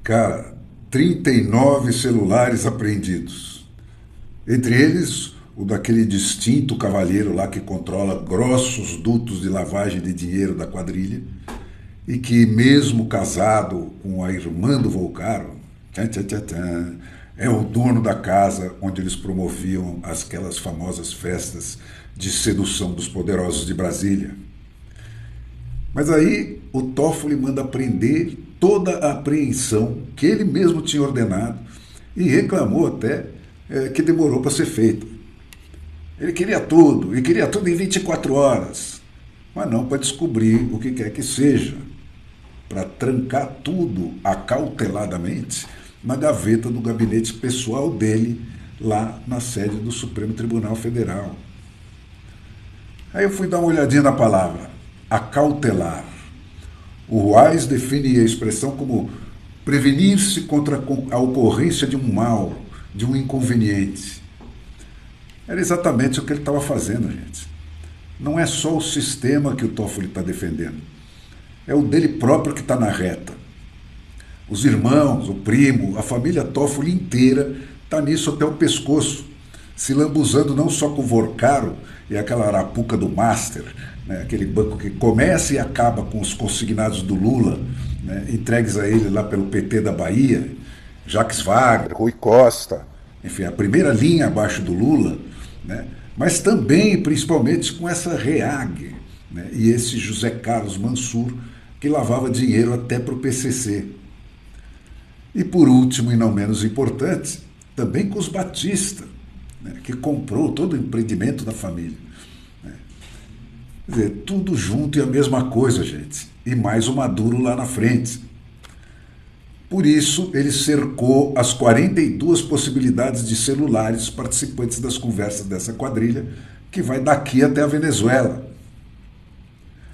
Cara, 39 celulares apreendidos. Entre eles, o daquele distinto cavalheiro lá que controla grossos dutos de lavagem de dinheiro da quadrilha e que, mesmo casado com a irmã do Volcaro, tchan, tchan, tchan, tchan, é o dono da casa onde eles promoviam aquelas famosas festas de sedução dos poderosos de Brasília. Mas aí o Toffoli manda prender toda a apreensão que ele mesmo tinha ordenado e reclamou até que demorou para ser feito. Ele queria tudo, e queria tudo em 24 horas, mas não para descobrir o que quer que seja, para trancar tudo acauteladamente na gaveta do gabinete pessoal dele, lá na sede do Supremo Tribunal Federal. Aí eu fui dar uma olhadinha na palavra, acautelar. O Wise define a expressão como prevenir-se contra a ocorrência de um mal, de um inconveniente. Era exatamente o que ele estava fazendo, gente. Não é só o sistema que o Toffoli está defendendo, é o dele próprio que está na reta. Os irmãos, o primo, a família Toffoli inteira está nisso até o pescoço, se lambuzando não só com o Vorcaro e aquela arapuca do Master, né, aquele banco que começa e acaba com os consignados do Lula, né, entregues a ele lá pelo PT da Bahia, Jacques Wagner, Rui Costa, enfim, a primeira linha abaixo do Lula, né, mas também, principalmente, com essa REAG, né, e esse José Carlos Mansur, que lavava dinheiro até para o PCC. E por último, e não menos importante, também com os Batista, né, que comprou todo o empreendimento da família. Né. Quer dizer, tudo junto e a mesma coisa, gente. E mais o Maduro lá na frente. Por isso, ele cercou as 42 possibilidades de celulares participantes das conversas dessa quadrilha, que vai daqui até a Venezuela.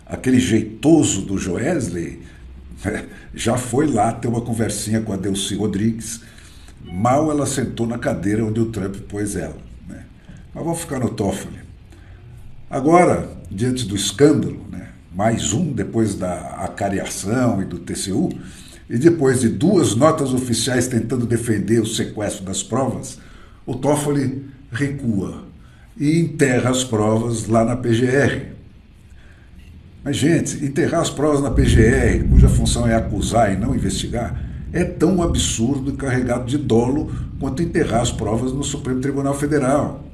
Aquele jeitoso do Joesley já foi lá ter uma conversinha com a Delcy Rodrigues. Mal ela sentou na cadeira onde o Trump pôs ela. Né? Mas vamos ficar no Toffoli. Agora, diante do escândalo, né, mais um depois da acariação e do TCU, e depois de 2 notas oficiais tentando defender o sequestro das provas, o Toffoli recua e enterra as provas lá na PGR. Mas, gente, enterrar as provas na PGR, cuja função é acusar e não investigar, é tão absurdo e carregado de dolo quanto enterrar as provas no Supremo Tribunal Federal.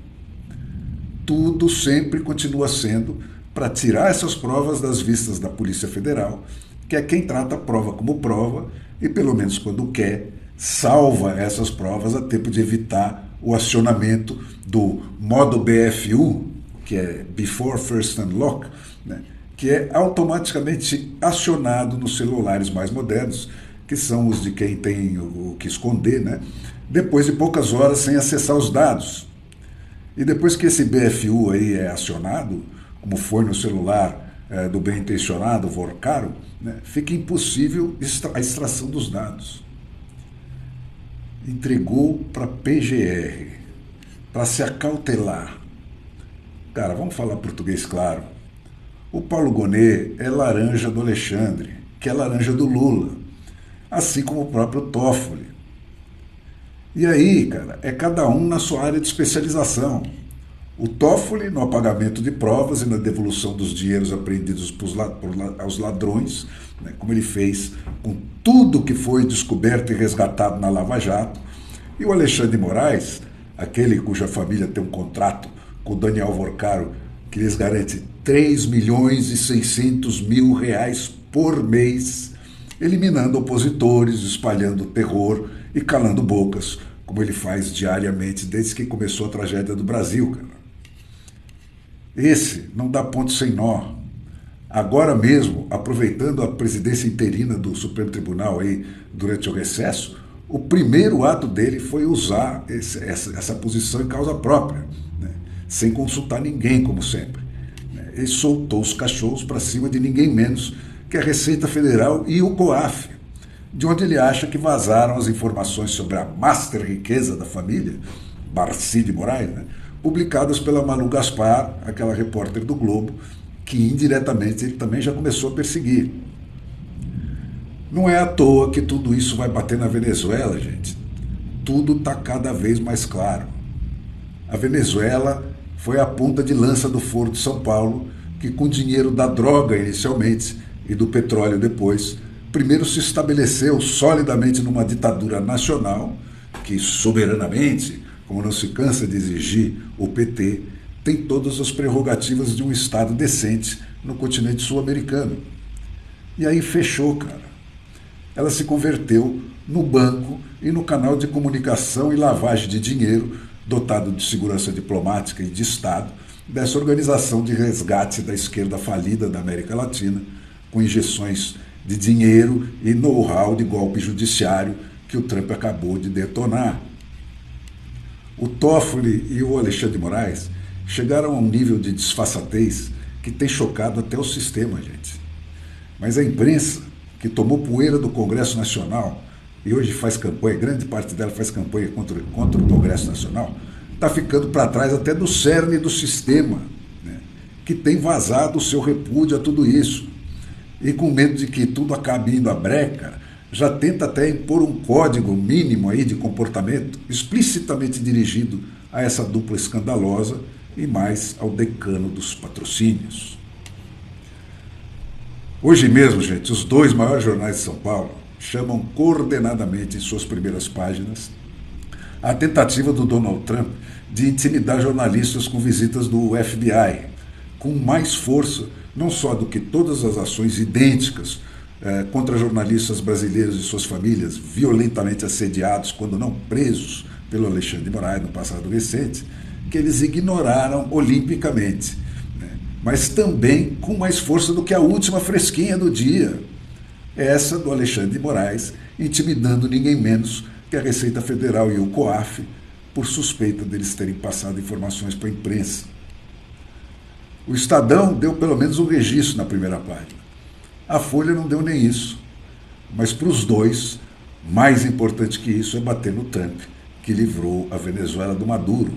Tudo sempre continua sendo para tirar essas provas das vistas da Polícia Federal, que é quem trata a prova como prova e, pelo menos quando quer, salva essas provas a tempo de evitar o acionamento do modo BFU, que é Before First Unlock, né, que é automaticamente acionado nos celulares mais modernos, que são os de quem tem o que esconder, né, depois de poucas horas sem acessar os dados. E depois que esse BFU aí é acionado, como foi no celular do bem-intencionado Vorcaro, né, fica impossível a extração dos dados. Entregou para a PGR, para se acautelar. Cara, vamos falar português claro. O Paulo Gonet é laranja do Alexandre, que é laranja do Lula, assim como o próprio Toffoli. E aí, cara, é cada um na sua área de especialização. O Toffoli no apagamento de provas e na devolução dos dinheiros apreendidos aos ladrões, né, como ele fez com tudo que foi descoberto e resgatado na Lava Jato. E o Alexandre de Moraes, aquele cuja família tem um contrato com o Daniel Vorcaro, que lhes garante 3.600.000 reais por mês, eliminando opositores, espalhando terror e calando bocas, como ele faz diariamente desde que começou a tragédia do Brasil, cara. Esse não dá ponto sem nó. Agora mesmo, aproveitando a presidência interina do Supremo Tribunal aí durante o recesso, o primeiro ato dele foi usar essa posição em causa própria, né, sem consultar ninguém, como sempre. Ele soltou os cachorros para cima de ninguém menos que a Receita Federal e o COAF, de onde ele acha que vazaram as informações sobre a master riqueza da família, Barcy de Moraes, né, publicadas pela Malu Gaspar, aquela repórter do Globo, que indiretamente ele também já começou a perseguir. Não é à toa que tudo isso vai bater na Venezuela, gente. Tudo está cada vez mais claro. A Venezuela foi a ponta de lança do Foro de São Paulo, que com dinheiro da droga inicialmente e do petróleo depois, primeiro se estabeleceu solidamente numa ditadura nacional, que soberanamente, como não se cansa de exigir o PT, tem todas as prerrogativas de um Estado decente no continente sul-americano. E aí fechou, cara. Ela se converteu no banco e no canal de comunicação e lavagem de dinheiro, dotado de segurança diplomática e de Estado, dessa organização de resgate da esquerda falida da América Latina, com injeções de dinheiro e know-how de golpe judiciário que o Trump acabou de detonar. O Toffoli e o Alexandre de Moraes chegaram a um nível de disfarçatez que tem chocado até o sistema, gente. Mas a imprensa, que tomou poeira do Congresso Nacional e hoje faz campanha, grande parte dela faz campanha contra o Congresso Nacional, está ficando para trás até do cerne do sistema, né, que tem vazado o seu repúdio a tudo isso. E com medo de que tudo acabe indo à breca, já tenta até impor um código mínimo aí de comportamento explicitamente dirigido a essa dupla escandalosa e mais ao decano dos patrocínios. Hoje mesmo, gente, os dois maiores jornais de São Paulo chamam coordenadamente em suas primeiras páginas a tentativa do Donald Trump de intimidar jornalistas com visitas do FBI, com mais força, não só do que todas as ações idênticas contra jornalistas brasileiros e suas famílias violentamente assediados, quando não presos, pelo Alexandre de Moraes no passado recente, que eles ignoraram olimpicamente, né? Mas também com mais força do que a última fresquinha do dia, essa do Alexandre de Moraes, intimidando ninguém menos que a Receita Federal e o COAF, por suspeita deles terem passado informações para a imprensa. O Estadão deu pelo menos um registro na primeira página. A Folha não deu nem isso. Mas para os dois, mais importante que isso é bater no Trump, que livrou a Venezuela do Maduro.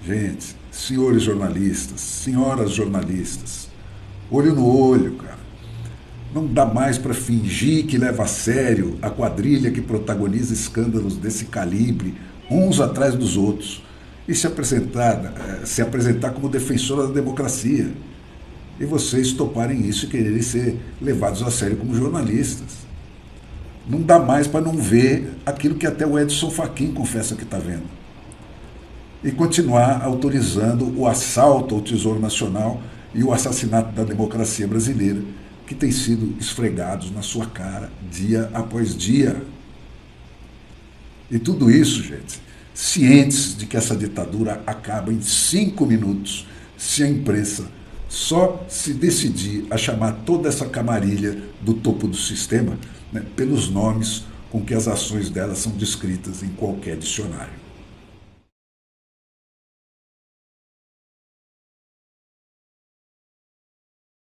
Gente, senhores jornalistas, senhoras jornalistas, olho no olho, cara. Não dá mais para fingir que leva a sério a quadrilha que protagoniza escândalos desse calibre, uns atrás dos outros, e se apresentar como defensora da democracia. E vocês toparem isso e quererem ser levados a sério como jornalistas. Não dá mais para não ver aquilo que até o Edson Fachin confessa que está vendo. E continuar autorizando o assalto ao Tesouro Nacional e o assassinato da democracia brasileira, que tem sido esfregados na sua cara dia após dia. E tudo isso, gente, cientes de que essa ditadura acaba em 5 minutos se a imprensa só se decidir a chamar toda essa camarilha do topo do sistema, né, pelos nomes com que as ações dela são descritas em qualquer dicionário.